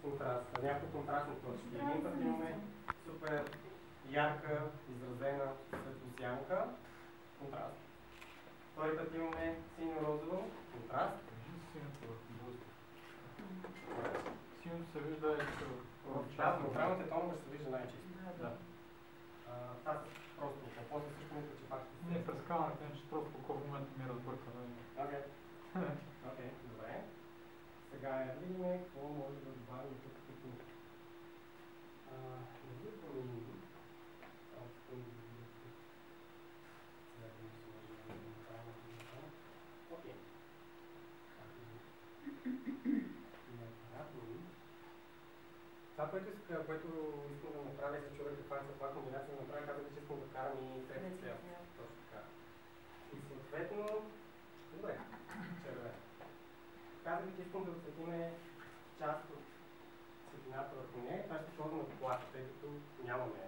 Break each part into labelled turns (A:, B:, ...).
A: контраст, някакво контрастно точки. Един път имаме супер ярка, изразена светлосянка, контраст. Втори път имаме синьо-розово, контраст.
B: Синьото се вижда и
A: да, в неутралните тонове се вижда най-чисто.
B: Да.
A: Това са просто, после също мисля, че пак ще се...
B: Не, през камерата, че просто по какъв момент ми разбърка.
A: Окей. Окей, добре. Сега видим какво може да добавим тук като... Не ви променим. Окей. Това, което искам да направя, се чува каква е това комбинация да направя, казах, че искам да вкарам и трети цвят. Точно така. И съответно, добре, червен. Казах, че искам да осветиме част от светлината върху нея. Това ще използвам на плата, тъй като нямаме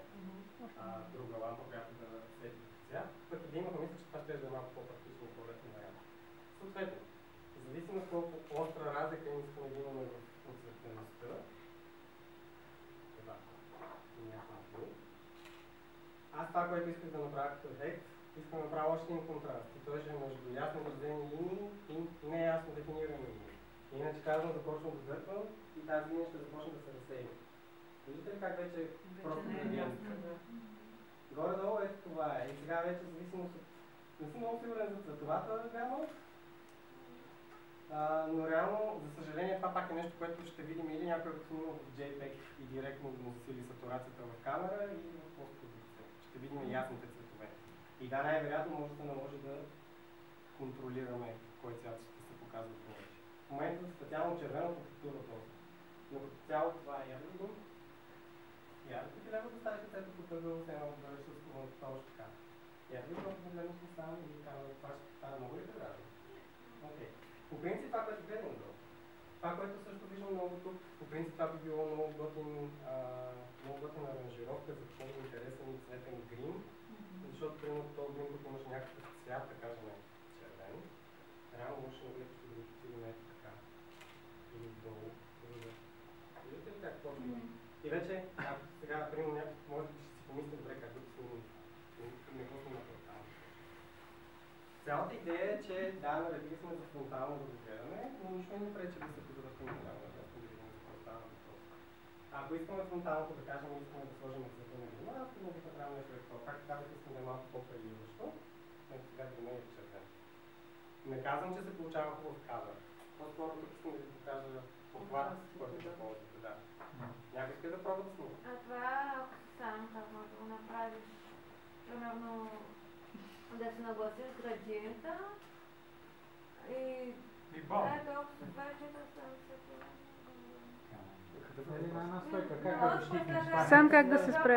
A: друга лампа, която да свети цвят. Пък и да имах, мисля, че това ще е малко по-практично и по-лесен вариант. Съответно, зависимо от колко остра разлика искаме да имаме в осветеността, аз това, което исках да направя като ефект, искам да направя още един контраст. И той ще е между ясно изразени линии и неясно дефинирани линии. Иначе казвам, започна да дърпам и тази линия ще започне да се разсея. Виждате ли как вече просто градиент? Горе-долу ето това е. И сега вече зависимост от... Не съм много сигурен за цветовата гама, но реално, за съжаление, това пак е нещо, което ще видим или някой го снима в JPEG и директно да му засили сатурацията в камера или в постпродукция. Ще видим ясните цветове. И да, най-вероятно може да наложи да контролираме кой цвят ще се показва повече. В момента специално червеното фактура просто. Но като цяло това е ярко. Ярко ти трябва да ставиш цвето по тъгъл, все едно да ще спомня това още така. Ярко просто погледно ще става и казвам, това ще става много ли предавно? Окей. По принцип това, което гледам долу. Това, което също виждам много тук, по принцип това би било много готина аранжировка за по-интересен и цветен грим, защото примерно този грим тук имаш някакъв цвят, да кажем червен. Реално може да леко да го потилим ето така. Или долу. Виждате ли как почва? И вече, сега, примерно някой може да си помисли добре как да снимам. Не го снимам там. Цялата идея е, че да, наредили сме за фронтално да го гледаме, но нищо не пречи да се подвършим на да видим за фронтално въпрос. Ако искаме фронталното да кажем, искаме да сложим цвета на грима, аз не да правим нещо такова. Както казах, искам да е малко по-преливащо, но сега грима е червен. Не казвам, че се получава хубав кадър. По-скоро тук искам да ви покажа похват, който да ползвате, да. Някой иска да пробва да снима.
C: А това, ако сам това да го направиш, примерно да се нагласиш градиента и да е толкова се 24-70.
B: Една стойка, как да го щитнеш?
D: Сам как да се справи?